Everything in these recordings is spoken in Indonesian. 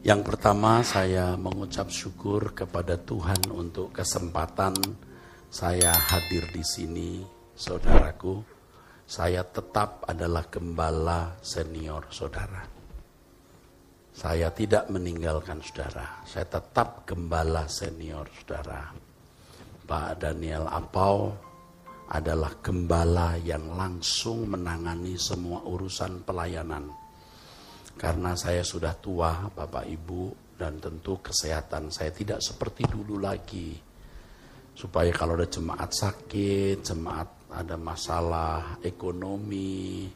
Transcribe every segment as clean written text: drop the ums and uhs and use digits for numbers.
Yang pertama, saya mengucap syukur kepada Tuhan untuk kesempatan saya hadir di sini, saudaraku. Saya tetap adalah gembala senior saudara. Saya tidak meninggalkan saudara. Saya tetap gembala senior saudara. Pak Daniel Apau adalah gembala yang langsung menangani semua urusan pelayanan. Karena saya sudah tua, Bapak Ibu, dan tentu kesehatan saya tidak seperti dulu lagi. Supaya kalau ada jemaat sakit, jemaat ada masalah ekonomi,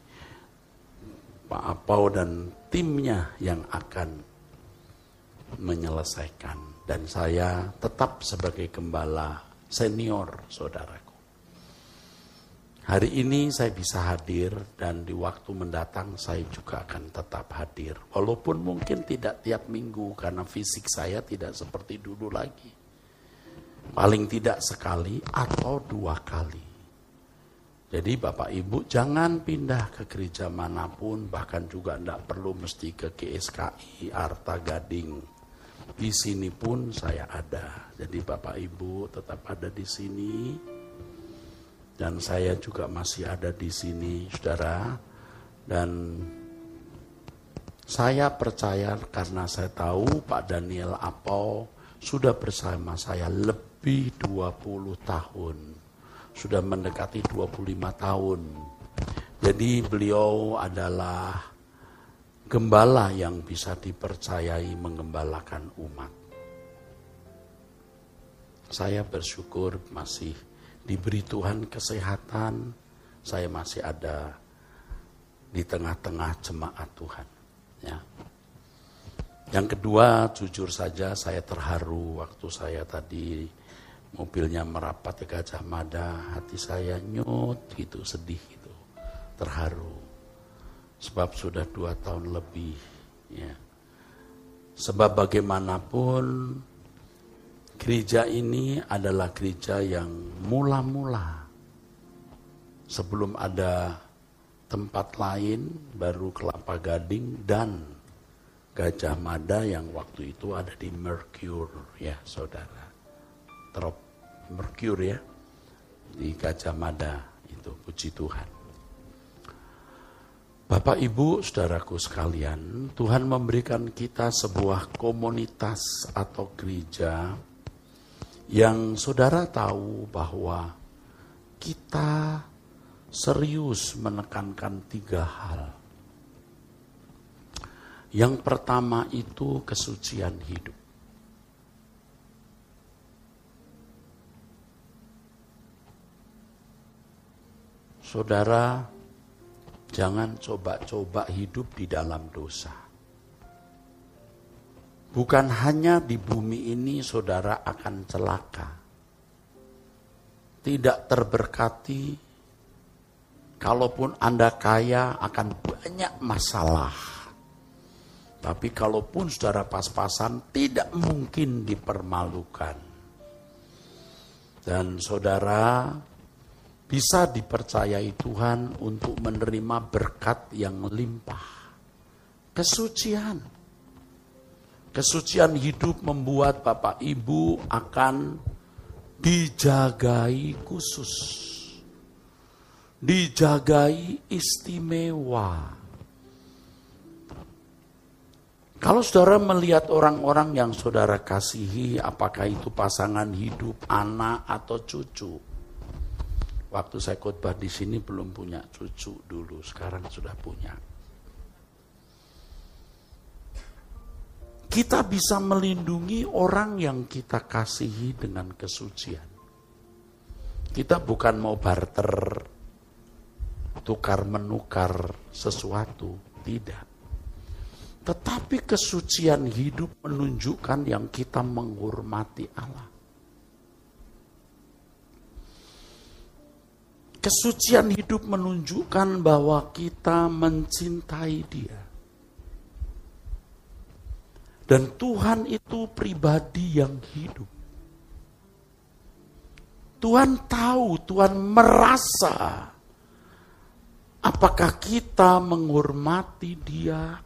Pak Apau dan timnya yang akan menyelesaikan. Dan saya tetap sebagai gembala senior saudaraku. Hari ini saya bisa hadir dan di waktu mendatang saya juga akan tetap hadir. Walaupun mungkin tidak tiap minggu karena fisik saya tidak seperti dulu lagi. Paling tidak sekali atau 2 kali. Jadi Bapak Ibu jangan pindah ke gereja manapun, bahkan juga tidak perlu mesti ke GSKI, Arta Gading. Di sini pun saya ada. Jadi Bapak Ibu tetap ada di sini. Dan saya juga masih ada di sini, saudara. Dan saya percaya karena saya tahu Pak Daniel Apau sudah bersama saya lebih 20 tahun. Sudah mendekati 25 tahun. Jadi beliau adalah gembala yang bisa dipercayai menggembalakan umat. Saya bersyukur masih diberi Tuhan kesehatan, saya masih ada di tengah-tengah jemaat Tuhan. Ya. Yang kedua, jujur saja saya terharu waktu saya tadi mobilnya merapat ke Gajah Mada, hati saya nyut gitu, sedih gitu, terharu. Sebab sudah 2 tahun lebih. Ya. Sebab bagaimanapun, gereja ini adalah gereja yang mula-mula. Sebelum ada tempat lain, baru Kelapa Gading dan Gajah Mada yang waktu itu ada di Mercure, ya saudara. Mercure ya, di Gajah Mada itu, puji Tuhan. Bapak Ibu, saudaraku sekalian, Tuhan memberikan kita sebuah komunitas atau gereja yang saudara tahu bahwa kita serius menekankan 3 hal. Yang pertama itu kesucian hidup. Saudara, jangan coba-coba hidup di dalam dosa. Bukan hanya di bumi ini saudara akan celaka. Tidak terberkati. Kalaupun Anda kaya akan banyak masalah. Tapi kalaupun saudara pas-pasan tidak mungkin dipermalukan. Dan saudara bisa dipercayai Tuhan untuk menerima berkat yang limpah. Kesucian. Kesucian hidup membuat Bapak Ibu akan dijagai khusus. Dijagai istimewa. Kalau saudara melihat orang-orang yang saudara kasihi, apakah itu pasangan hidup, anak atau cucu. Waktu saya khotbah di sini belum punya cucu dulu, sekarang sudah punya. Kita bisa melindungi orang yang kita kasihi dengan kesucian. Kita bukan mau barter, tukar-menukar sesuatu, tidak. Tetapi kesucian hidup menunjukkan yang kita menghormati Allah. Kesucian hidup menunjukkan bahwa kita mencintai Dia. Dan Tuhan itu pribadi yang hidup. Tuhan tahu, Tuhan merasa apakah kita menghormati Dia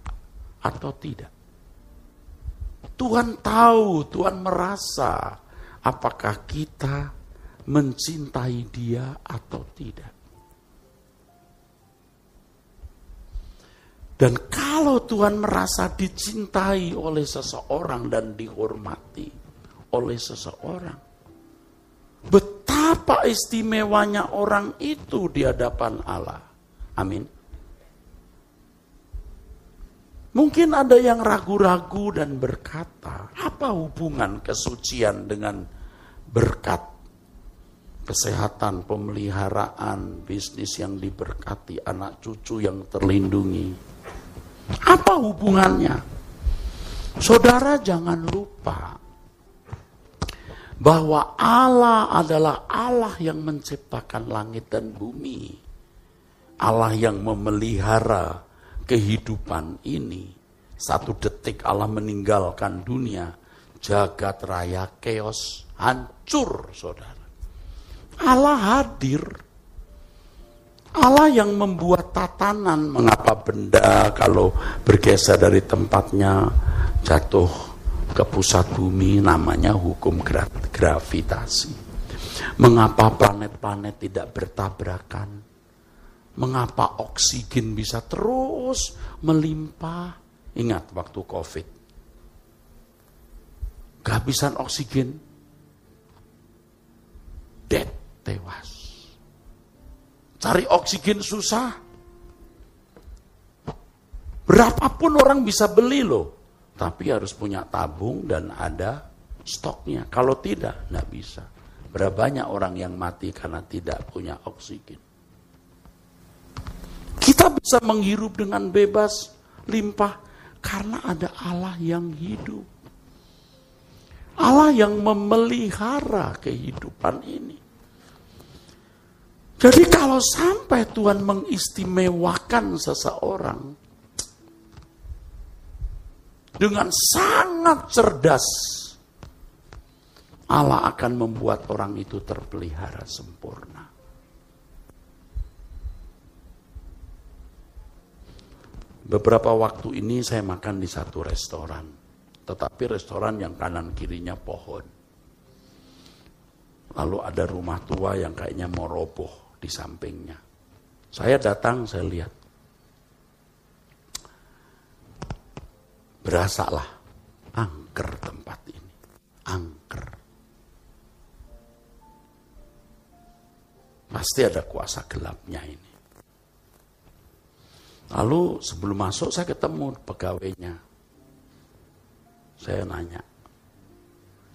atau tidak. Tuhan tahu, Tuhan merasa apakah kita mencintai Dia atau tidak. Dan kalau Tuhan merasa dicintai oleh seseorang dan dihormati oleh seseorang, betapa istimewanya orang itu di hadapan Allah. Amin. Mungkin ada yang ragu-ragu dan berkata, apa hubungan kesucian dengan berkat, kesehatan, pemeliharaan, bisnis yang diberkati, anak cucu yang terlindungi? Apa hubungannya? Saudara jangan lupa bahwa Allah adalah Allah yang menciptakan langit dan bumi. Allah yang memelihara kehidupan ini. Satu detik Allah meninggalkan dunia, jagat raya keos, hancur saudara. Allah hadir. Allah yang membuat tatanan, mengapa benda kalau bergeser dari tempatnya jatuh ke pusat bumi, namanya hukum gravitasi. Mengapa planet-planet tidak bertabrakan? Mengapa oksigen bisa terus melimpah? Ingat waktu COVID. Kehabisan oksigen. Tewas. Cari oksigen susah. Berapapun orang bisa beli loh. Tapi harus punya tabung dan ada stoknya. Kalau tidak, nggak bisa. Berapa banyak orang yang mati karena tidak punya oksigen. Kita bisa menghirup dengan bebas, limpah. Karena ada Allah yang hidup. Allah yang memelihara kehidupan ini. Jadi kalau sampai Tuhan mengistimewakan seseorang dengan sangat cerdas, Allah akan membuat orang itu terpelihara sempurna. Beberapa waktu ini saya makan di satu restoran, tetapi restoran yang kanan kirinya pohon. Lalu ada rumah tua yang kayaknya mau roboh di sampingnya. Saya datang, saya lihat. Berasalah angker tempat ini. Angker. Pasti ada kuasa gelapnya ini. Lalu sebelum masuk saya ketemu pegawainya. Saya nanya,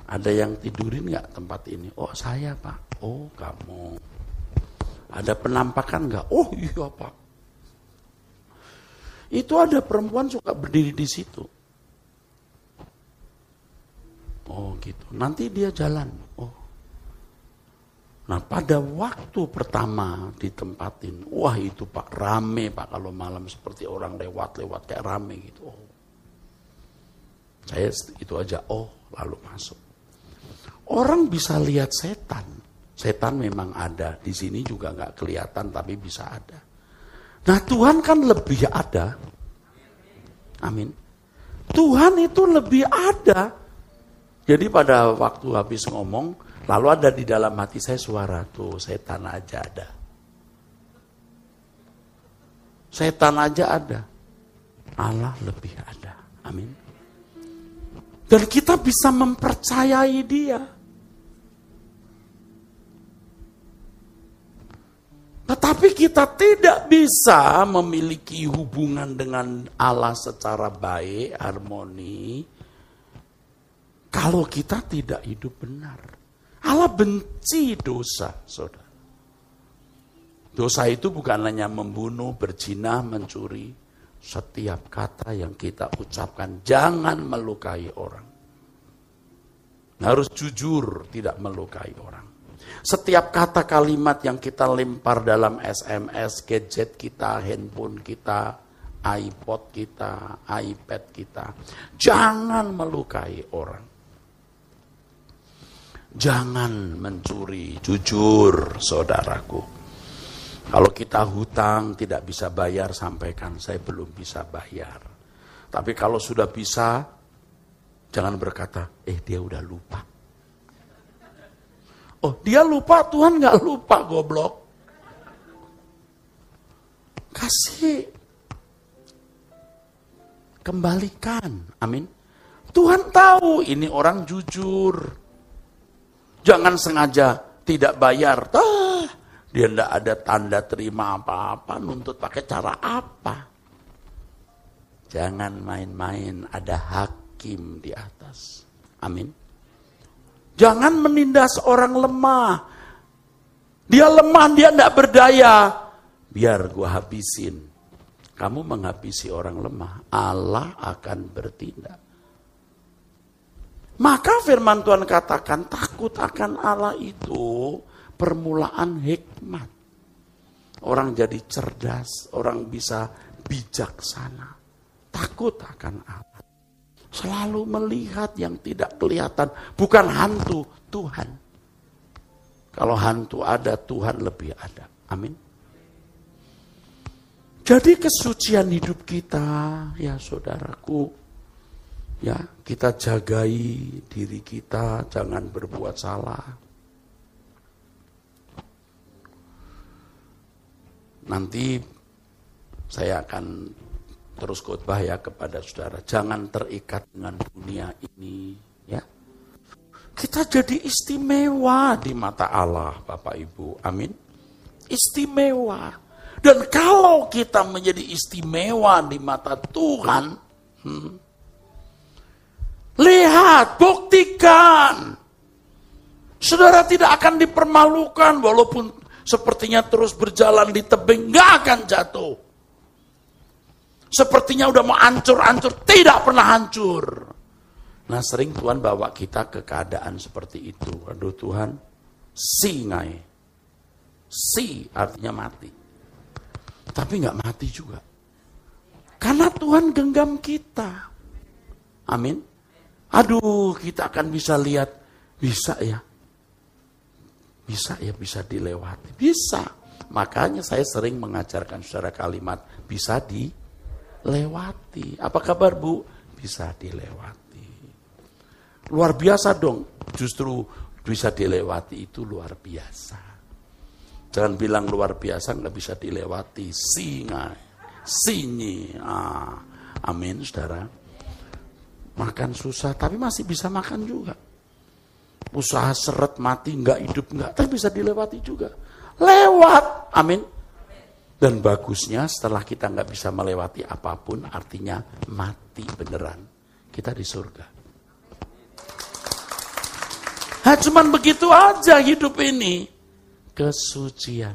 ada yang tidurin nggak tempat ini? Oh saya Pak. Oh kamu. Ada penampakan nggak? Oh iya Pak. Itu ada perempuan suka berdiri di situ. Oh gitu. Nanti dia jalan. Oh. Nah pada waktu pertama ditempatin, wah itu Pak rame Pak, kalau malam seperti orang lewat-lewat kayak rame gitu. Oh. Saya itu aja, oh lalu masuk. Orang bisa lihat setan. Setan memang ada, di sini juga nggak kelihatan tapi bisa ada. Nah Tuhan kan lebih ada. Amin. Tuhan itu lebih ada. Jadi pada waktu habis ngomong, lalu ada di dalam hati saya suara, tuh setan aja ada. Setan aja ada. Allah lebih ada. Amin. Dan kita bisa mempercayai Dia. Tetapi kita tidak bisa memiliki hubungan dengan Allah secara baik, harmoni, kalau kita tidak hidup benar. Allah benci dosa, saudara. Dosa itu bukan hanya membunuh, berzina, mencuri. Setiap kata yang kita ucapkan, jangan melukai orang. Harus jujur, tidak melukai orang. Setiap kata kalimat yang kita lempar dalam SMS, gadget kita, handphone kita, iPod kita, iPad kita, jangan melukai orang. Jangan mencuri, jujur saudaraku. Kalau kita hutang tidak bisa bayar, sampaikan saya belum bisa bayar. Tapi kalau sudah bisa, Jangan berkata, dia udah lupa. Oh, dia lupa, Tuhan gak lupa, goblok. Kasih. Kembalikan. Amin. Tuhan tahu ini orang jujur. Jangan sengaja tidak bayar. Dia tidak ada tanda terima apa-apa. Nuntut pakai cara apa? Jangan main-main. Ada hakim di atas. Amin. Jangan menindas orang lemah. Dia lemah, dia tidak berdaya. Biar gua habisin. Kamu menghabisi orang lemah. Allah akan bertindak. Maka firman Tuhan katakan, takut akan Allah itu permulaan hikmat. Orang jadi cerdas, orang bisa bijaksana. Takut akan Allah. Selalu melihat yang tidak kelihatan. Bukan hantu, Tuhan. Kalau hantu ada, Tuhan lebih ada. Amin. Jadi kesucian hidup kita, ya saudaraku, ya, kita jagai diri kita, jangan berbuat salah. Nanti saya akan terus khotbah ya kepada saudara, jangan terikat dengan dunia ini, ya. Kita jadi istimewa di mata Allah, Bapak Ibu. Amin. Istimewa. Dan kalau kita menjadi istimewa di mata Tuhan, lihat, buktikan. Saudara tidak akan dipermalukan walaupun sepertinya terus berjalan di tebing, gak akan jatuh. Sepertinya udah mau hancur-hancur, tidak pernah hancur. Nah, sering Tuhan bawa kita ke keadaan seperti itu. Aduh Tuhan, ngai. Artinya mati. Tapi gak mati juga. Karena Tuhan genggam kita. Amin. Aduh, kita akan bisa lihat, bisa ya. Bisa dilewati. Bisa. Makanya saya sering mengajarkan saudara kalimat, bisa dilewati. Apa kabar Bu? Bisa dilewati. Luar biasa dong. Justru bisa dilewati itu luar biasa. Jangan bilang luar biasa nggak bisa dilewati. Sinyi. Amin, saudara. Makan susah, tapi masih bisa makan juga. Usaha seret mati, nggak hidup nggak, tapi bisa dilewati juga. Lewat, amin. Dan bagusnya setelah kita nggak bisa melewati apapun, artinya mati beneran. Kita di surga. Cuman begitu aja hidup ini. Kesucian.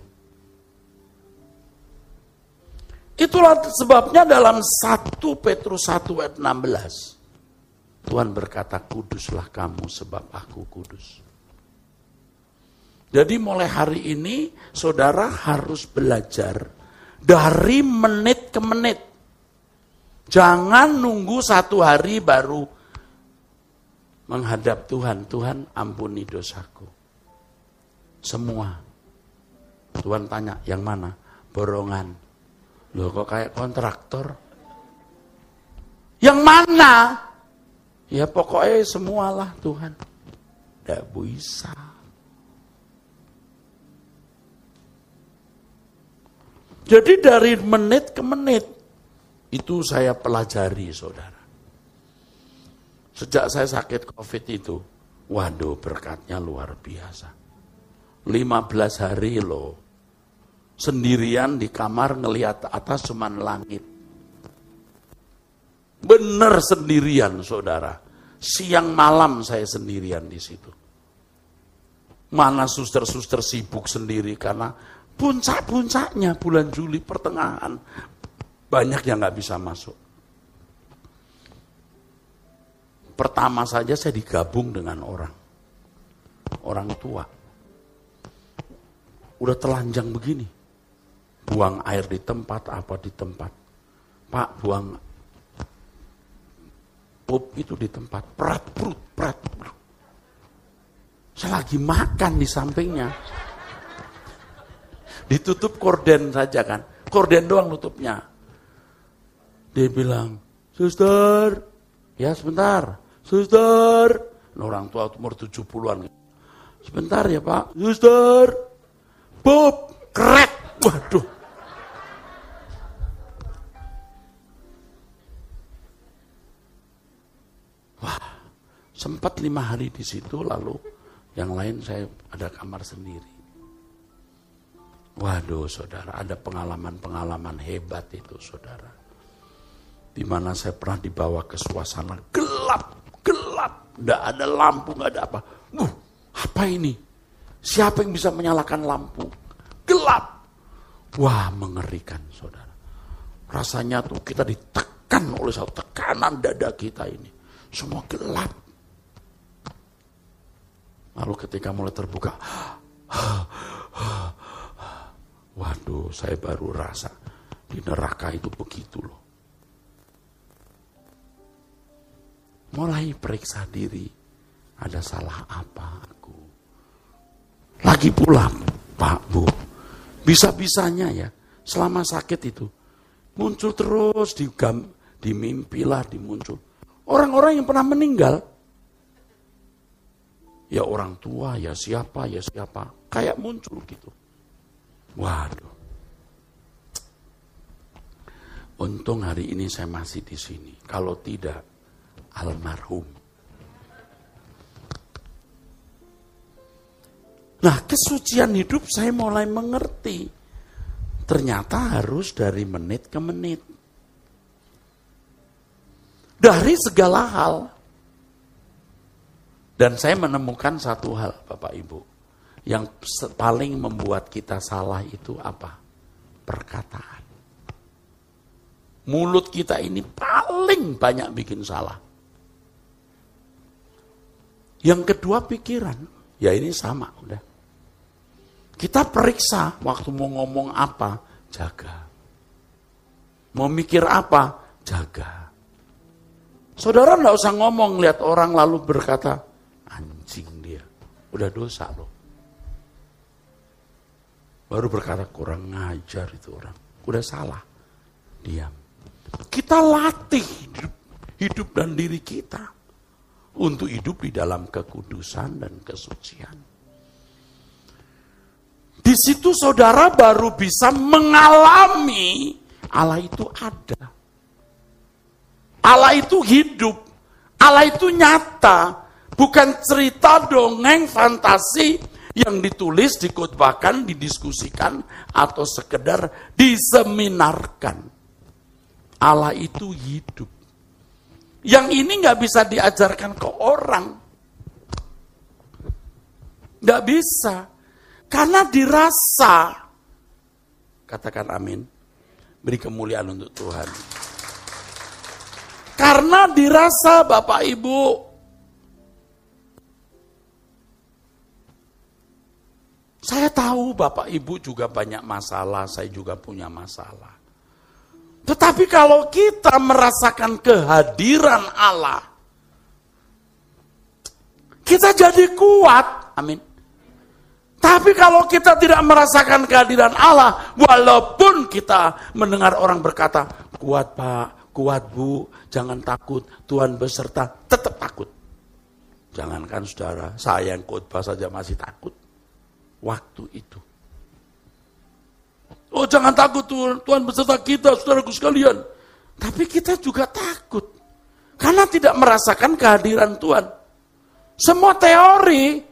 Itulah sebabnya dalam 1 Petrus 1 ayat 16. Tuhan berkata, kuduslah kamu sebab aku kudus. Jadi mulai hari ini saudara harus belajar dari menit ke menit. Jangan nunggu 1 hari baru menghadap Tuhan. Tuhan ampuni dosaku. Semua. Tuhan tanya, yang mana? Borongan. Loh kok kayak kontraktor? Yang mana? Ya pokoknya semualah Tuhan. Tidak bisa. Jadi dari menit ke menit, itu saya pelajari saudara. Sejak saya sakit COVID itu, waduh berkatnya luar biasa. 15 hari loh, sendirian di kamar ngelihat atas cuman langit. Bener sendirian saudara. Siang malam saya sendirian di situ. Mana suster-suster sibuk sendiri karena puncak-puncaknya bulan Juli pertengahan. Banyak yang gak bisa masuk. Pertama saja saya digabung dengan orang tua. Udah telanjang begini. Buang air di tempat, apa di tempat. Pak, buang pup itu di tempat. Prat. Saya lagi makan di sampingnya. Ditutup korden saja kan. Korden doang nutupnya. Dia bilang, suster, ya sebentar. Suster. Orang tua umur 70-an. Sebentar ya Pak. Suster. Bob. Krek. Waduh. Wah. Sempat 5 hari di situ, lalu yang lain saya ada kamar sendiri. Waduh saudara, ada pengalaman-pengalaman hebat itu saudara. Di mana saya pernah dibawa ke suasana gelap. Nggak ada lampu, nggak ada apa. Apa ini? Siapa yang bisa menyalakan lampu? Gelap. Wah, mengerikan saudara. Rasanya tuh kita ditekan oleh satu tekanan dada kita ini. Semua gelap. Lalu ketika mulai terbuka, waduh, saya baru rasa di neraka itu begitu loh. Mulai periksa diri, ada salah apa aku? Lagi pula, Pak, Bu, bisa-bisanya ya, selama sakit itu, muncul terus di mimpi lah, dimuncul. Orang-orang yang pernah meninggal, ya orang tua, ya siapa, kayak muncul gitu. Waduh. Untung hari ini saya masih di sini. Kalau tidak, almarhum. Nah, kesucian hidup saya mulai mengerti. Ternyata harus dari menit ke menit. Dari segala hal. Dan saya menemukan satu hal, Bapak Ibu. Yang paling membuat kita salah itu apa? Perkataan. Mulut kita ini paling banyak bikin salah. Yang kedua pikiran, ya ini sama udah. Kita periksa waktu mau ngomong apa, jaga. Mau mikir apa, jaga. Saudara enggak usah ngomong, lihat orang lalu berkata, anjing dia, udah dosa loh. Baru berkata kurang ngajar itu orang, udah salah, diam. Kita latih hidup dan diri kita untuk hidup di dalam kekudusan dan kesucian. Di situ saudara baru bisa mengalami Allah itu ada. Allah itu hidup. Allah itu nyata. Bukan cerita dongeng fantasi yang ditulis, dikhotbahkan, didiskusikan, atau sekedar diseminarkan. Allah itu hidup. Yang ini nggak bisa diajarkan ke orang. Nggak bisa. Karena dirasa. Katakan amin. Beri kemuliaan untuk Tuhan. Karena dirasa Bapak Ibu. Saya tahu Bapak Ibu juga banyak masalah. Saya juga punya masalah. Tetapi kalau kita merasakan kehadiran Allah, kita jadi kuat. Amin. Tapi kalau kita tidak merasakan kehadiran Allah, walaupun kita mendengar orang berkata, kuat Pak, kuat Bu, jangan takut, Tuhan beserta, tetap takut. Jangankan saudara, saya yang khotbah saja masih takut. Waktu itu. Oh jangan takut Tuhan beserta kita, saudaraku sekalian. Tapi kita juga takut. Karena tidak merasakan kehadiran Tuhan. Semua teori.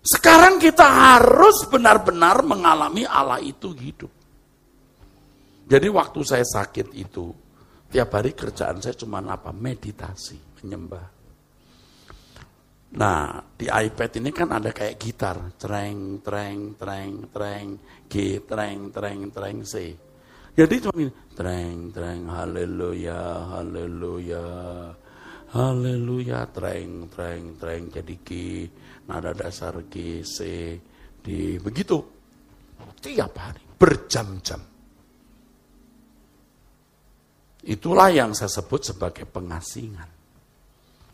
Sekarang kita harus benar-benar mengalami Allah itu hidup. Jadi waktu saya sakit itu, tiap hari kerjaan saya cuma apa? Meditasi, menyembah. Nah, di iPad ini kan ada kayak gitar, treng, treng, treng, treng, G, treng, treng, treng, C. Jadi cuma ini, treng, treng, haleluya, haleluya, haleluya, treng, treng, treng, jadi G, nada dasar G, C, D, begitu. Tiap hari, berjam-jam. Itulah yang saya sebut sebagai pengasingan.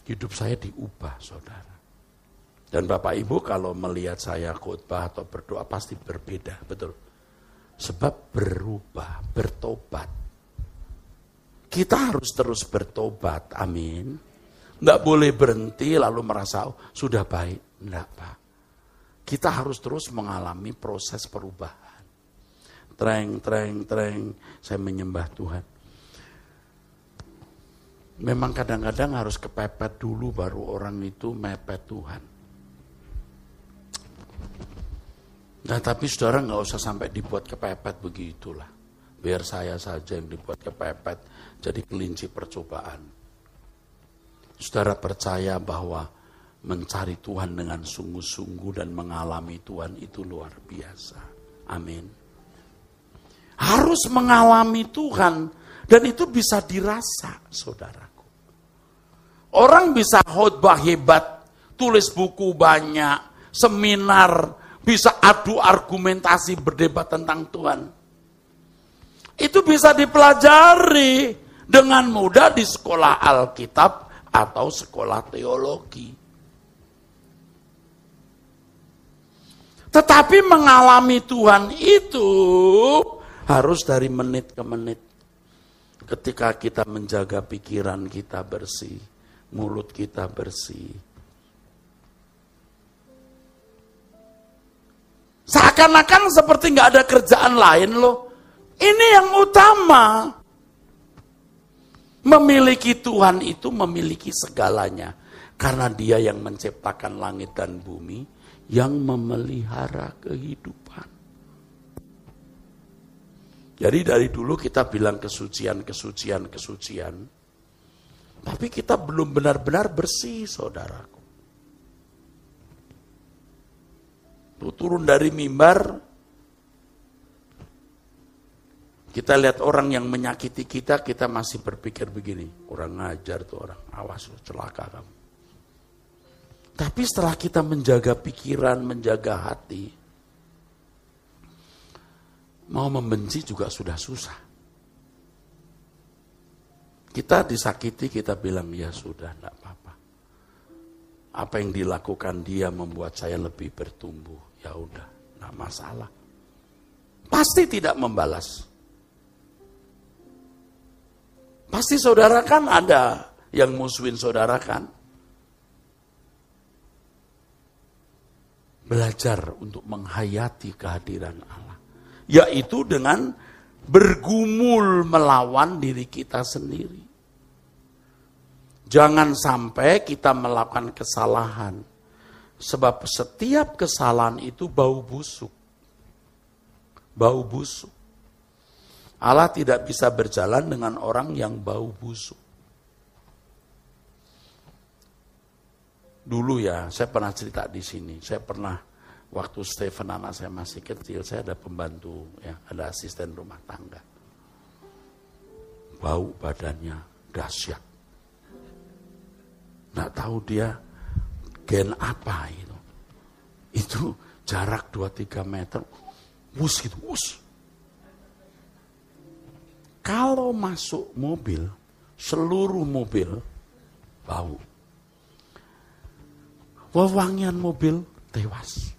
Hidup saya diubah, saudara. Dan Bapak Ibu kalau melihat saya khotbah atau berdoa pasti berbeda, betul. Sebab berubah, bertobat. Kita harus terus bertobat, amin. Nggak boleh berhenti lalu merasa sudah baik. Nggak, Pak. Kita harus terus mengalami proses perubahan. Treng, saya menyembah Tuhan. Memang kadang-kadang harus kepepet dulu baru orang itu mepet Tuhan. Nah tapi saudara nggak usah sampai dibuat kepepet begitulah. Biar saya saja yang dibuat kepepet jadi kelinci percobaan. Saudara percaya bahwa mencari Tuhan dengan sungguh-sungguh dan mengalami Tuhan itu luar biasa. Amin. Harus mengalami Tuhan dan itu bisa dirasa, saudaraku. Orang bisa khotbah hebat, tulis buku banyak, seminar, bisa adu argumentasi berdebat tentang Tuhan. Itu bisa dipelajari dengan mudah di sekolah Alkitab atau sekolah teologi. Tetapi mengalami Tuhan itu harus dari menit ke menit. Ketika kita menjaga pikiran kita bersih, mulut kita bersih. Seakan-akan seperti nggak ada kerjaan lain loh. Ini yang utama. Memiliki Tuhan itu memiliki segalanya. Karena Dia yang menciptakan langit dan bumi, yang memelihara kehidupan. Jadi dari dulu kita bilang kesucian. Tapi kita belum benar-benar bersih, saudaraku. Tuh, turun dari mimbar, kita lihat orang yang menyakiti kita, kita masih berpikir begini, kurang ngajar tuh orang, awas celaka kamu. Tapi setelah kita menjaga pikiran, menjaga hati, mau membenci juga sudah susah. Kita disakiti, kita bilang, ya sudah, enggak apa-apa. Apa yang dilakukan dia membuat saya lebih bertumbuh. Ya udah, enggak masalah. Pasti tidak membalas. Pasti saudara kan ada yang musuhin saudara kan. Belajar untuk menghayati kehadiran Allah. Yaitu dengan bergumul melawan diri kita sendiri. Jangan sampai kita melakukan kesalahan. Sebab setiap kesalahan itu bau busuk. Bau busuk. Allah tidak bisa berjalan dengan orang yang bau busuk. Dulu ya, saya pernah cerita di sini. Saya pernah, waktu Stephen anak saya masih kecil, saya ada pembantu, ya, ada asisten rumah tangga. Bau badannya dahsyat. Nggak tahu dia gen apa itu. Itu jarak 2-3 meter, wus gitu, wus. Kalau masuk mobil, seluruh mobil bau. Wewangian mobil tewas.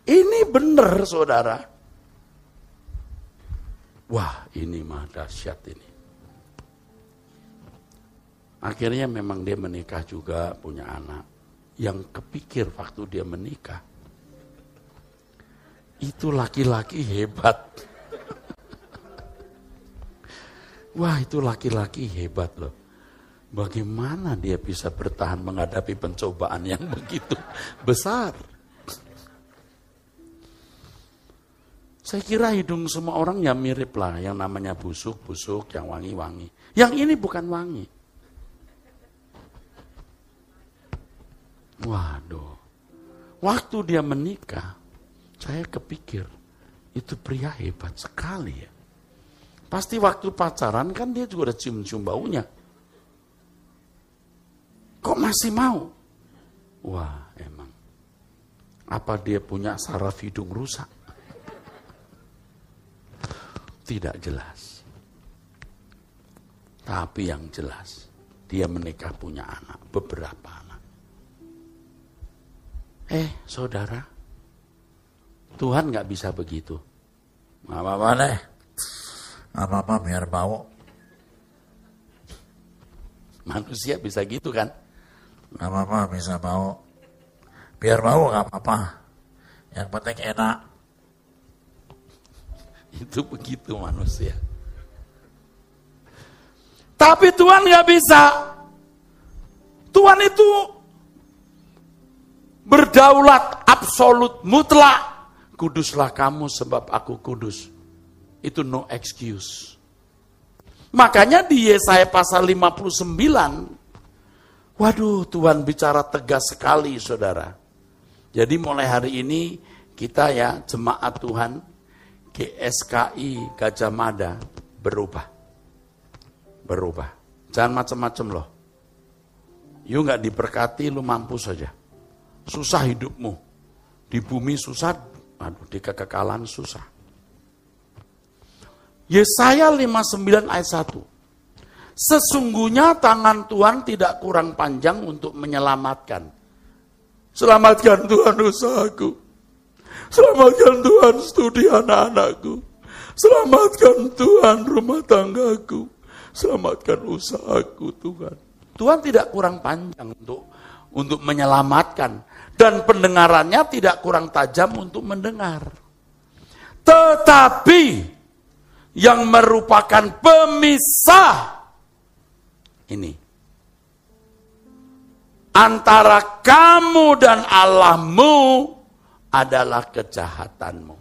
Ini benar, saudara. Wah, ini mah dahsyat ini. Akhirnya memang dia menikah juga, punya anak. Yang kepikir waktu dia menikah, itu laki-laki hebat. Wah, itu laki-laki hebat loh. Bagaimana dia bisa bertahan menghadapi pencobaan yang begitu besar? Saya kira hidung semua orang ya mirip lah. Yang namanya busuk, yang wangi-wangi. Yang ini bukan wangi. Waduh. Waktu dia menikah, saya kepikir, itu pria hebat sekali ya. Pasti waktu pacaran kan dia juga udah cium-cium baunya. Kok masih mau? Wah, emang. Apa dia punya saraf hidung rusak? Tidak jelas. Tapi yang jelas, dia menikah punya anak, beberapa anak. Saudara, Tuhan nggak bisa begitu. Nggak apa-apa deh. Nggak apa-apa biar bau. Manusia bisa gitu kan? Nggak apa-apa bisa bau. Biar bau nggak apa-apa. Yang penting enak. Itu begitu manusia. Tapi Tuhan nggak bisa. Tuhan itu berdaulat absolut mutlak. Kuduslah kamu sebab aku kudus. Itu no excuse. Makanya di Yesaya pasal 59, waduh Tuhan bicara tegas sekali saudara. Jadi mulai hari ini kita ya jemaat Tuhan GSKI Gajah Mada berubah. Jangan macam-macam loh. You nggak diberkati, lu mampu saja. Susah hidupmu. Di bumi susah, aduh di kekekalan susah. Yesaya 59 ayat 1. Sesungguhnya tangan Tuhan tidak kurang panjang untuk menyelamatkan. Selamatkan Tuhan usahaku. Selamatkan Tuhan studi anak-anakku. Selamatkan Tuhan rumah tanggaku. Selamatkan usahaku Tuhan. Tuhan tidak kurang panjang untuk menyelamatkan. Dan pendengarannya tidak kurang tajam untuk mendengar. Tetapi yang merupakan pemisah ini antara kamu dan Allahmu adalah kejahatanmu.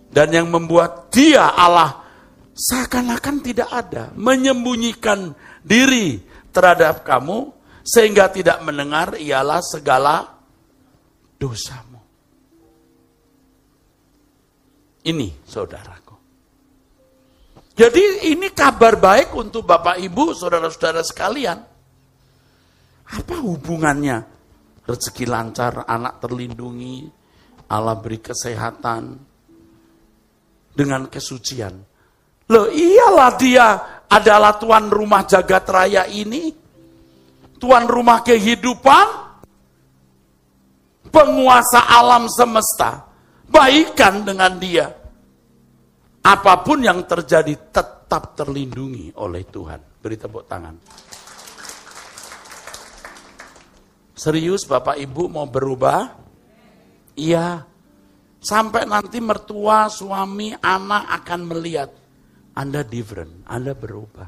Dan yang membuat dia Allah seakan-akan tidak ada, menyembunyikan diri terhadap kamu sehingga tidak mendengar ialah segala dosamu. Ini saudaraku. Jadi ini kabar baik untuk Bapak Ibu, saudara-saudara sekalian. Apa hubungannya? Rezeki lancar, anak terlindungi, Allah beri kesehatan, dengan kesucian. Loh iyalah dia adalah tuan rumah jagat raya ini. Tuan rumah kehidupan, penguasa alam semesta, baikan dengan dia. Apapun yang terjadi tetap terlindungi oleh Tuhan. Beri tepuk tangan. Serius Bapak Ibu mau berubah? Iya. Sampai nanti mertua, suami, anak akan melihat. Anda different, Anda berubah.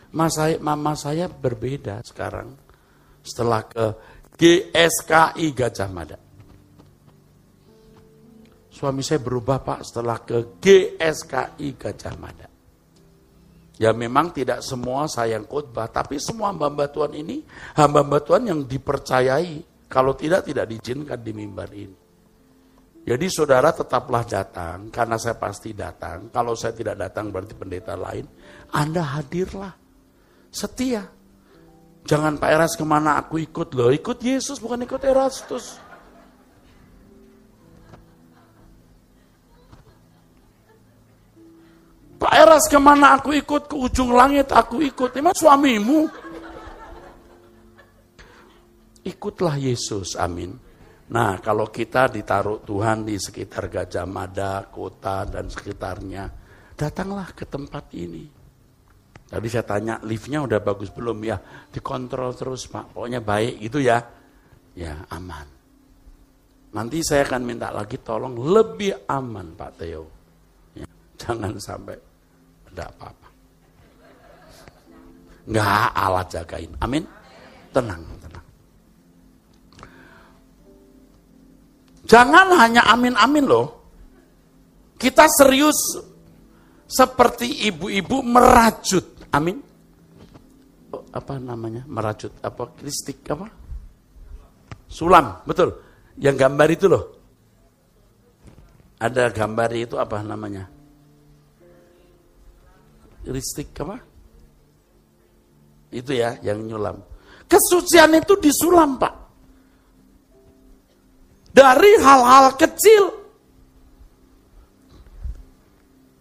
Mama saya berbeda sekarang setelah ke GSKI Gajah Mada. Suami saya berubah Pak setelah ke GSKI Gajah Mada. Ya memang tidak semua saya yang khotbah, tapi semua hamba-hamba Tuhan ini, hamba-hamba Tuhan yang dipercayai. Kalau tidak diizinkan di mimbar ini. Jadi saudara tetaplah datang, karena saya pasti datang. Kalau saya tidak datang berarti pendeta lain. Anda hadirlah. Setia. Jangan Pak Eras kemana aku ikut loh. Ikut Yesus bukan ikut Erastus. Pak Eras kemana aku ikut, ke ujung langit aku ikut. Emang suamimu? Ikutlah Yesus, amin. Nah kalau kita ditaruh Tuhan di sekitar Gajah Mada, kota dan sekitarnya. Datanglah ke tempat ini. Tadi saya tanya, liftnya udah bagus belum? Ya, dikontrol terus Pak, pokoknya baik gitu ya. Ya, aman. Nanti saya akan minta lagi tolong lebih aman Pak Theo. Ya, jangan sampai ada apa-apa. Nggak Allah jagain, amin. Tenang. Jangan hanya amin-amin loh. Kita serius seperti ibu-ibu merajut. Amin. Apa namanya? Merajut apa? Kristik apa? Sulam, betul. Yang gambar itu loh. Ada gambar itu apa namanya? Kristik apa? Itu ya yang nyulam. Kesucian itu disulam, Pak. Dari hal-hal kecil.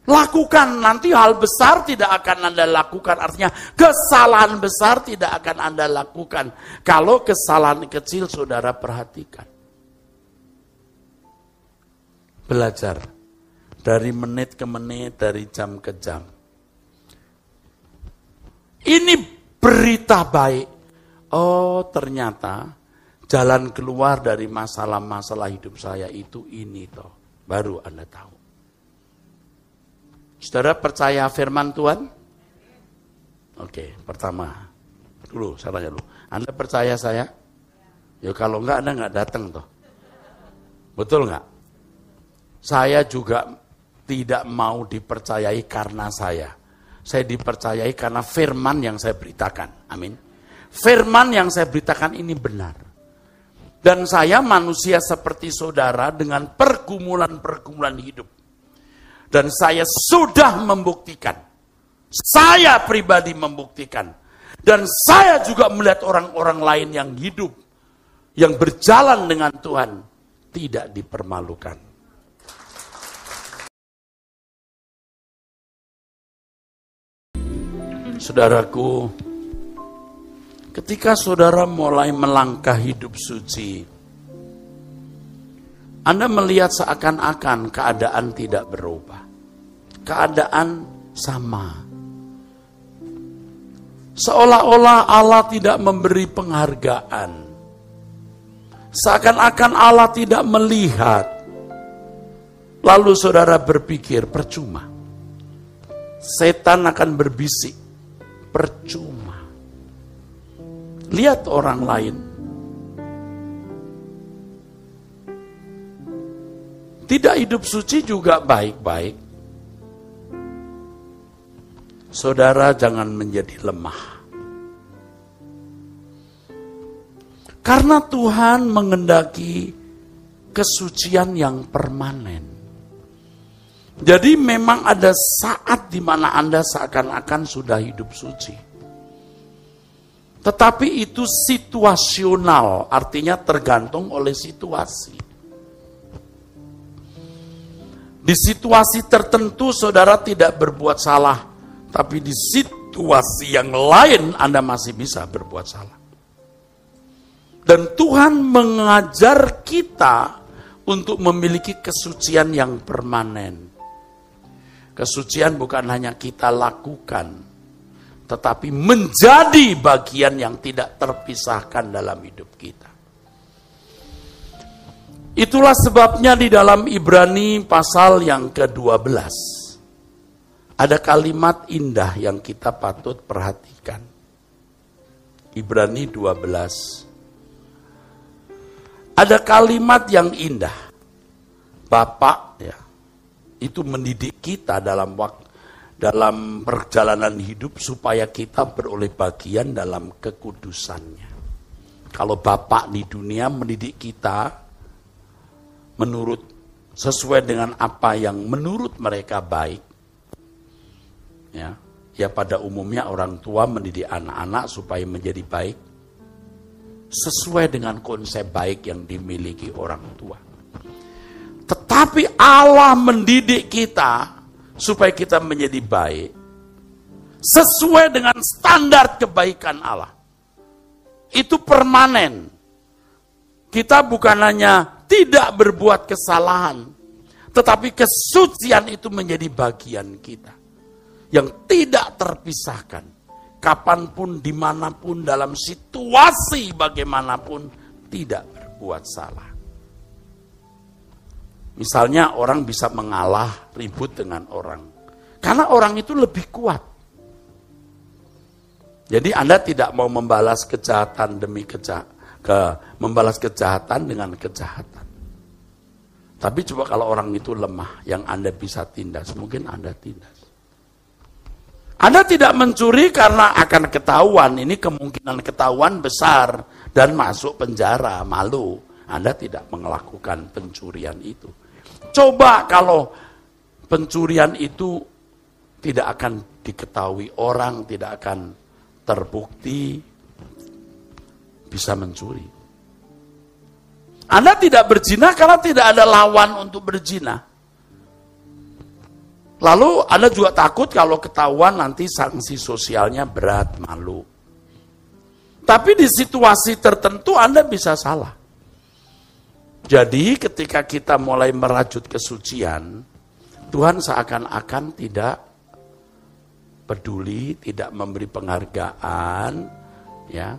Lakukan, nanti hal besar tidak akan Anda lakukan. Artinya kesalahan besar tidak akan Anda lakukan. Kalau kesalahan kecil saudara perhatikan. Belajar. Dari menit ke menit, dari jam ke jam. Ini berita baik. Oh, ternyata jalan keluar dari masalah-masalah hidup saya itu ini toh. Baru Anda tahu. Saudara percaya firman Tuhan? Oke, pertama. Dulu, saya tanya dulu. Anda percaya saya? Ya kalau enggak, Anda enggak datang toh. Betul enggak? Saya juga tidak mau dipercayai karena saya. Saya dipercayai karena firman yang saya beritakan. Amin. Firman yang saya beritakan ini benar. Dan saya manusia seperti saudara dengan pergumulan-pergumulan hidup. Dan saya sudah membuktikan. Saya pribadi membuktikan. Dan saya juga melihat orang-orang lain yang hidup. Yang berjalan dengan Tuhan. Tidak dipermalukan. Saudaraku, ketika saudara mulai melangkah hidup suci, Anda melihat seakan-akan keadaan tidak berubah. Keadaan sama. Seolah-olah Allah tidak memberi penghargaan. Seakan-akan Allah tidak melihat. Lalu saudara berpikir, percuma. Setan akan berbisik. Percuma. Lihat orang lain. Tidak hidup suci juga baik-baik. Saudara jangan menjadi lemah. Karena Tuhan mengendaki kesucian yang permanen. Jadi memang ada saat di mana Anda seakan-akan sudah hidup suci. Tetapi itu situasional, artinya tergantung oleh situasi. Di situasi tertentu saudara tidak berbuat salah, tapi di situasi yang lain Anda masih bisa berbuat salah. Dan Tuhan mengajar kita untuk memiliki kesucian yang permanen. Kesucian bukan hanya kita lakukan, tetapi menjadi bagian yang tidak terpisahkan dalam hidup kita. Itulah sebabnya di dalam Ibrani pasal yang ke-12, ada kalimat indah yang kita patut perhatikan. Ibrani 12. Ada kalimat yang indah. Bapak, ya, itu mendidik kita dalam perjalanan hidup supaya kita beroleh bagian dalam kekudusannya. Kalau Bapak di dunia mendidik kita menurut sesuai dengan apa yang menurut mereka baik, ya pada umumnya orang tua mendidik anak-anak supaya menjadi baik sesuai dengan konsep baik yang dimiliki orang tua. Tetapi Allah mendidik kita supaya kita menjadi baik sesuai dengan standar kebaikan Allah. Itu permanen. Kita bukan hanya tidak berbuat kesalahan, tetapi kesucian itu menjadi bagian kita yang tidak terpisahkan. Kapanpun, dimanapun, dalam situasi bagaimanapun, tidak berbuat salah. Misalnya orang bisa mengalah ribut dengan orang. Karena orang itu lebih kuat. Jadi Anda tidak mau membalas kejahatan demi membalas kejahatan dengan kejahatan. Tapi coba kalau orang itu lemah, yang Anda bisa tindas, mungkin Anda tindas. Anda tidak mencuri karena akan ketahuan, ini kemungkinan ketahuan besar dan masuk penjara, malu. Anda tidak melakukan pencurian itu. Coba kalau pencurian itu tidak akan diketahui orang, tidak akan terbukti bisa mencuri. Anda tidak berzina karena tidak ada lawan untuk berzina. Lalu Anda juga takut kalau ketahuan nanti sanksi sosialnya berat, malu. Tapi di situasi tertentu Anda bisa salah. Jadi ketika kita mulai merajut kesucian, Tuhan seakan-akan tidak peduli, tidak memberi penghargaan, ya,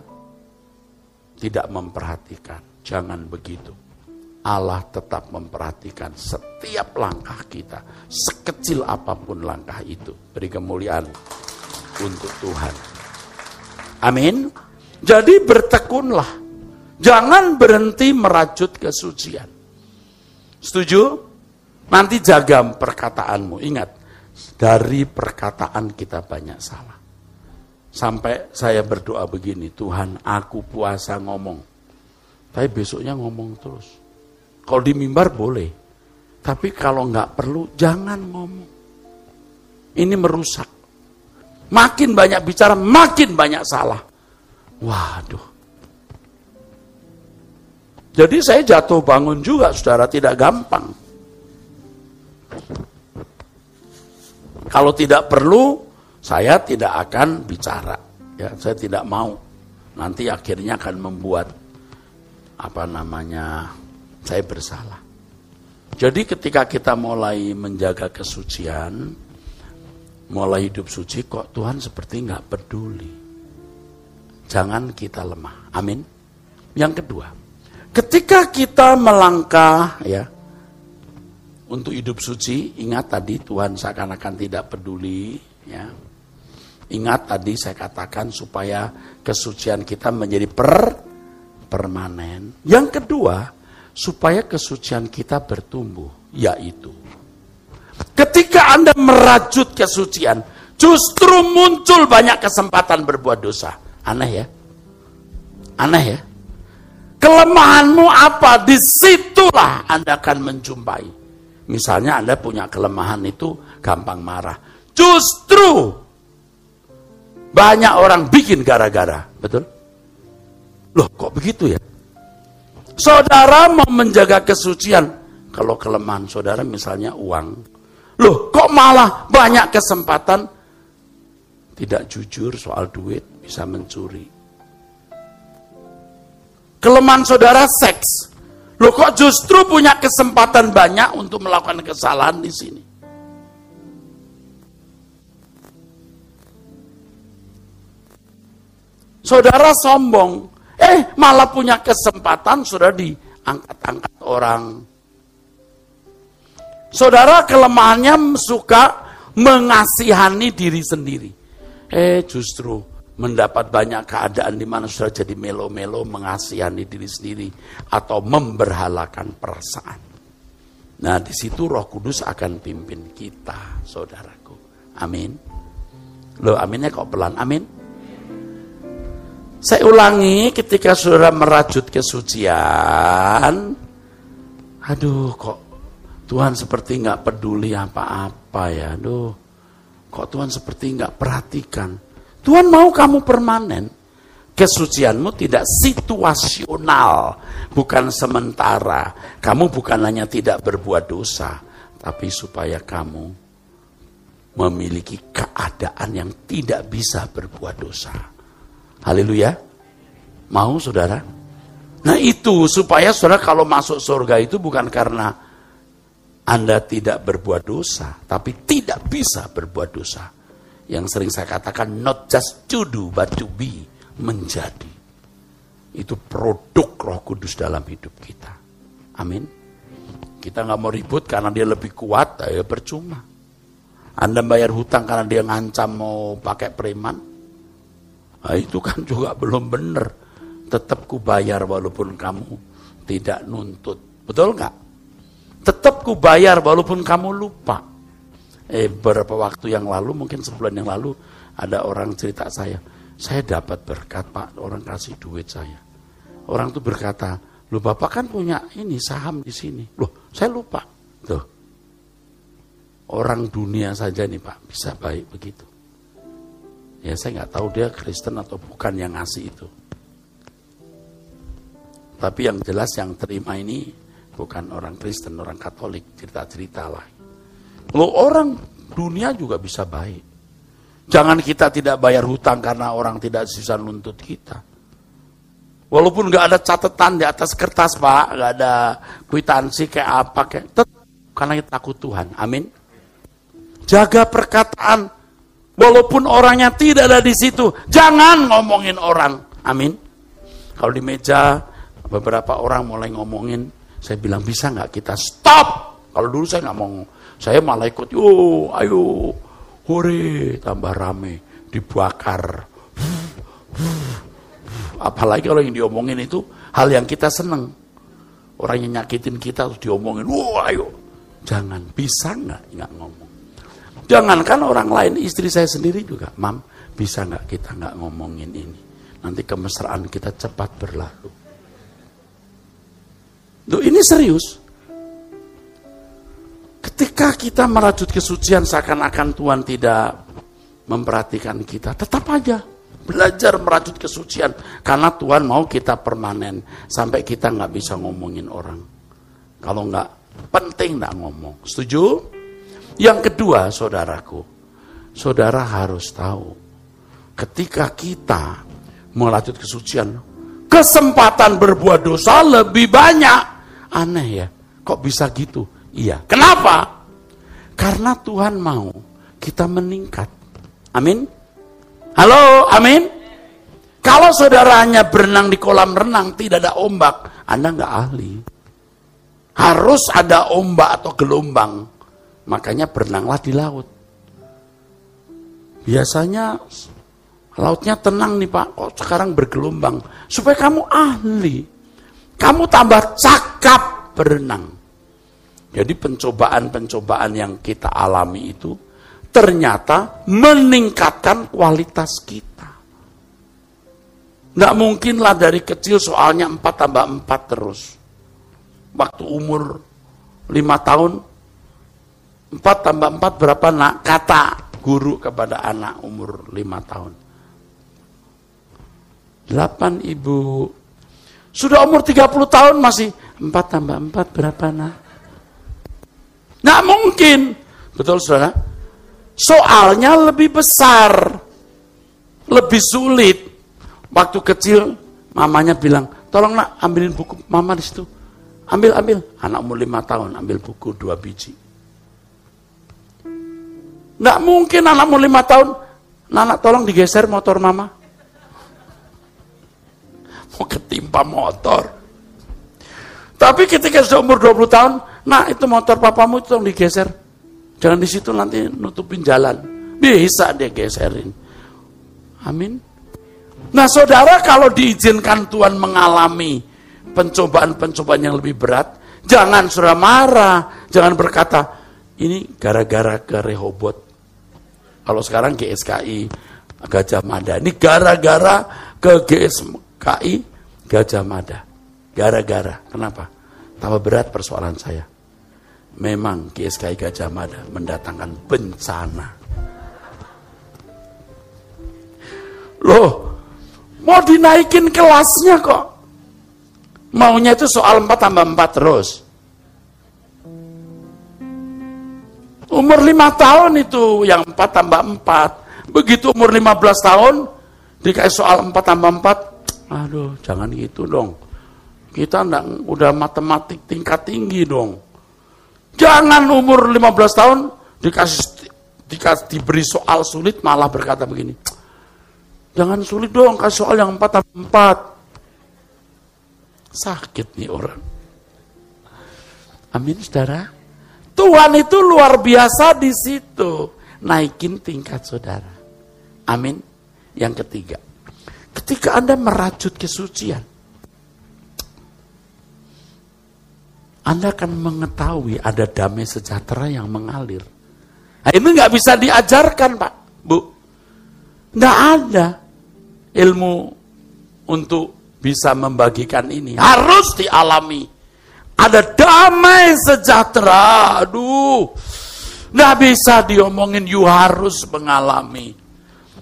tidak memperhatikan. Jangan begitu. Allah tetap memperhatikan setiap langkah kita, sekecil apapun langkah itu. Beri kemuliaan untuk Tuhan. Amin. Jadi bertekunlah, jangan berhenti merajut kesucian. Setuju? Nanti jaga perkataanmu. Ingat, dari perkataan kita banyak salah. Sampai saya berdoa begini, Tuhan, aku puasa ngomong, tapi besoknya ngomong terus. Kalau di mimbar boleh, tapi kalau nggak perlu jangan ngomong. Ini merusak. Makin banyak bicara, makin banyak salah. Waduh. Jadi saya jatuh bangun juga, saudara, tidak gampang. Kalau tidak perlu, saya tidak akan bicara. Ya, saya tidak mau. Nanti akhirnya akan membuat saya bersalah. Jadi ketika kita mulai menjaga kesucian, mulai hidup suci, kok Tuhan seperti nggak peduli. Jangan kita lemah. Amin. Yang kedua, ketika kita melangkah ya untuk hidup suci, ingat tadi Tuhan seakan-akan tidak peduli. Ya. Ingat tadi saya katakan supaya kesucian kita menjadi permanen. Yang kedua, supaya kesucian kita bertumbuh, yaitu ketika Anda merajut kesucian, justru muncul banyak kesempatan berbuat dosa. Aneh ya? Aneh ya? Kelemahanmu apa? Disitulah Anda akan menjumpai. Misalnya Anda punya kelemahan itu gampang marah. Justru banyak orang bikin gara-gara. Betul? Loh kok begitu ya? Saudara mau menjaga kesucian. Kalau kelemahan saudara misalnya uang. Loh kok malah banyak kesempatan tidak jujur soal duit, bisa mencuri. Kelemahan saudara seks. Loh kok justru punya kesempatan banyak untuk melakukan kesalahan di sini. Saudara sombong. Malah punya kesempatan saudara diangkat-angkat orang. Saudara kelemahannya suka mengasihani diri sendiri. Justru mendapat banyak keadaan di mana saudara jadi melo-melo mengasihani diri sendiri atau memberhalakan perasaan. Nah, di situ Roh Kudus akan pimpin kita, saudaraku. Amin. Loh, aminnya kok pelan? Amin. Saya ulangi, ketika saudara merajut kesucian, aduh kok Tuhan seperti nggak peduli apa-apa ya, aduh kok Tuhan seperti nggak perhatikan. Tuhan mau kamu permanen, kesucianmu tidak situasional, bukan sementara. Kamu bukan hanya tidak berbuat dosa, tapi supaya kamu memiliki keadaan yang tidak bisa berbuat dosa. Haleluya. Mau saudara? Nah itu supaya saudara kalau masuk surga itu bukan karena Anda tidak berbuat dosa, tapi tidak bisa berbuat dosa. Yang sering saya katakan not just to do but to be, menjadi. Itu produk Roh Kudus dalam hidup kita. Amin. Kita nggak mau ribut karena dia lebih kuat, ya percuma. Anda bayar hutang karena dia ngancam mau pakai preman. Nah, itu kan juga belum benar. Tetap ku bayar walaupun kamu tidak nuntut. Betul nggak? Tetap ku bayar walaupun kamu lupa. Beberapa waktu yang lalu, mungkin sebulan yang lalu, ada orang cerita saya dapat berkat Pak, orang kasih duit saya. Orang itu berkata, loh Bapak kan punya ini saham di sini. Loh, saya lupa. Tuh. Orang dunia saja nih Pak, bisa baik begitu. Ya saya nggak tahu dia Kristen atau bukan yang ngasih itu. Tapi yang jelas yang terima ini bukan orang Kristen, orang Katolik, cerita-cerita lah. Loh orang dunia juga bisa baik. Jangan kita tidak bayar hutang karena orang tidak bisa nuntut kita. Walaupun nggak ada catatan di atas kertas, Pak, nggak ada kwitansi kayak apa, tetap karena kita takut Tuhan. Amin. Jaga perkataan, walaupun orangnya tidak ada di situ, jangan ngomongin orang. Amin. Kalau di meja beberapa orang mulai ngomongin, saya bilang bisa nggak kita stop? Kalau dulu saya nggak mau, saya malah ikut. Yo, ayo, hore, tambah rame, dibakar. Apalagi kalau yang diomongin itu hal yang kita seneng. Orang yang nyakitin kita terus diomongin, wah ayo. Jangan, bisa nggak ngomong. Jangankan orang lain, istri saya sendiri juga, Mam, bisa nggak kita nggak ngomongin ini? Nanti kemesraan kita cepat berlalu. Duh, ini serius. Ketika kita merajut kesucian seakan-akan Tuhan tidak memperhatikan kita, tetap aja belajar merajut kesucian, karena Tuhan mau kita permanen sampai kita nggak bisa ngomongin orang. Kalau nggak penting nggak ngomong. Setuju? Yang kedua, saudaraku, saudara harus tahu, ketika kita merajut kesucian, kesempatan berbuat dosa lebih banyak. Aneh ya, kok bisa gitu? Iya. Kenapa? Karena Tuhan mau kita meningkat. Amin. Halo, amin. Kalau saudara hanya berenang di kolam renang, tidak ada ombak, Anda nggak ahli. Harus ada ombak atau gelombang. Makanya berenanglah di laut. Biasanya lautnya tenang nih Pak, kok sekarang bergelombang. Supaya kamu ahli. Kamu tambah cakap berenang. Jadi pencobaan-pencobaan yang kita alami itu ternyata meningkatkan kualitas kita. Nggak mungkinlah dari kecil soalnya 4 tambah 4 terus. Waktu umur 5 tahun, 4 tambah 4 berapa nak? Kata guru kepada anak umur 5 tahun. 8 ibu. Sudah umur 30 tahun masih 4 tambah 4 berapa nak? Nggak mungkin. Betul saudara? Soalnya lebih besar, lebih sulit. Waktu kecil, mamanya bilang, tolong nak ambilin buku mama di situ. Ambil. Anak umur 5 tahun, ambil buku 2 biji. Nggak mungkin anak umur 5 tahun, Nana tolong digeser motor mama. Mau ketimpa motor. Tapi ketika sudah umur 20 tahun, nah itu motor papamu itu tolong digeser. Jangan di situ nanti nutupin jalan. Bisa dia geserin. Amin. Nah saudara, kalau diizinkan Tuhan mengalami pencobaan-pencobaan yang lebih berat, jangan saudara marah. Jangan berkata, ini gara-gara ke Rehoboth. Kalau sekarang GSKI Gajah Mada. Ini gara-gara ke GSKI Gajah Mada. Gara-gara. Kenapa? Tambah berat persoalan saya. Memang GSKI Gajah Mada mendatangkan bencana. Loh, mau dinaikin kelasnya kok. Maunya itu soal 4 tambah 4 terus. Umur 5 tahun itu yang 4 tambah 4. Begitu umur 15 tahun, dikasih soal 4 tambah 4. Aduh, jangan gitu dong. Kita udah matematik tingkat tinggi dong. Jangan umur 15 tahun diberi soal sulit malah berkata begini. Jangan sulit dong, kasih soal yang 4 tambah 4. Sakit nih orang. Amin saudara. Tuhan itu luar biasa di situ. Naikin tingkat saudara. Amin. Yang ketiga. Ketika Anda merajut kesucian, Anda akan mengetahui ada damai sejahtera yang mengalir. Nah, ini nggak bisa diajarkan Pak, Bu. Nggak ada ilmu untuk bisa membagikan ini. Harus dialami. Ada damai sejahtera. Aduh, nggak bisa diomongin. You harus mengalami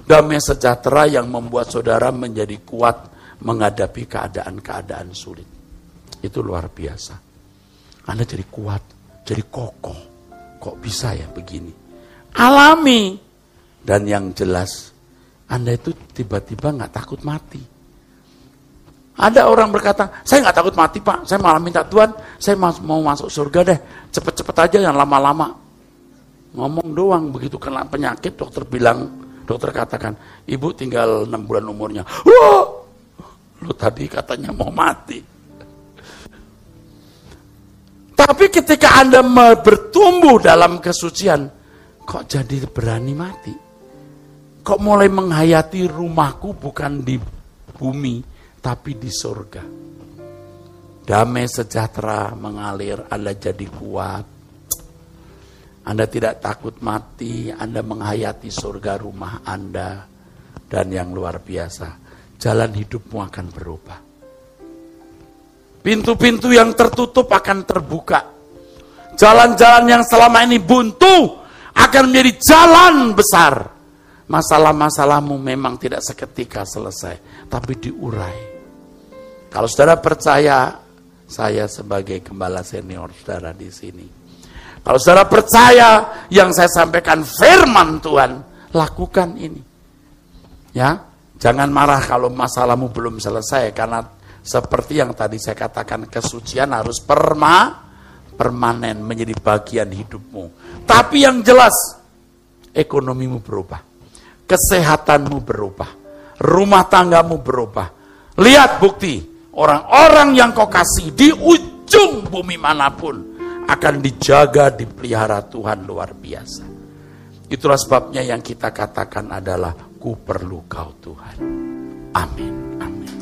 damai sejahtera yang membuat saudara menjadi kuat menghadapi keadaan-keadaan sulit. Itu luar biasa. Anda jadi kuat, jadi kokoh. Kok bisa ya begini? Alami. Dan yang jelas, Anda itu tiba-tiba nggak takut mati. Ada orang berkata, saya nggak takut mati Pak, saya malah minta Tuhan, saya mau masuk surga deh, cepet-cepet aja, jangan lama-lama. Ngomong doang, begitu kena penyakit, dokter katakan, ibu tinggal 6 bulan umurnya. Wah, lu tadi katanya mau mati. Tapi ketika Anda bertumbuh dalam kesucian, kok jadi berani mati? Kok mulai menghayati rumahku bukan di bumi, tapi di surga. Damai sejahtera mengalir, Anda jadi kuat. Anda tidak takut mati, Anda menghayati surga rumah Anda. Dan yang luar biasa, jalan hidupmu akan berubah. Pintu-pintu yang tertutup akan terbuka. Jalan-jalan yang selama ini buntu akan menjadi jalan besar. Masalah-masalahmu memang tidak seketika selesai, tapi diurai. Kalau saudara percaya, saya sebagai gembala senior saudara di sini. Kalau saudara percaya yang saya sampaikan firman Tuhan, lakukan ini. Ya, jangan marah kalau masalahmu belum selesai, karena seperti yang tadi saya katakan, kesucian harus permanen menjadi bagian hidupmu. Tapi yang jelas, ekonomimu berubah, kesehatanmu berubah, rumah tanggamu berubah. Lihat bukti, orang-orang yang kau kasih di ujung bumi manapun akan dijaga, dipelihara Tuhan luar biasa. Itulah sebabnya yang kita katakan adalah, ku perlu kau Tuhan. Amin, amin.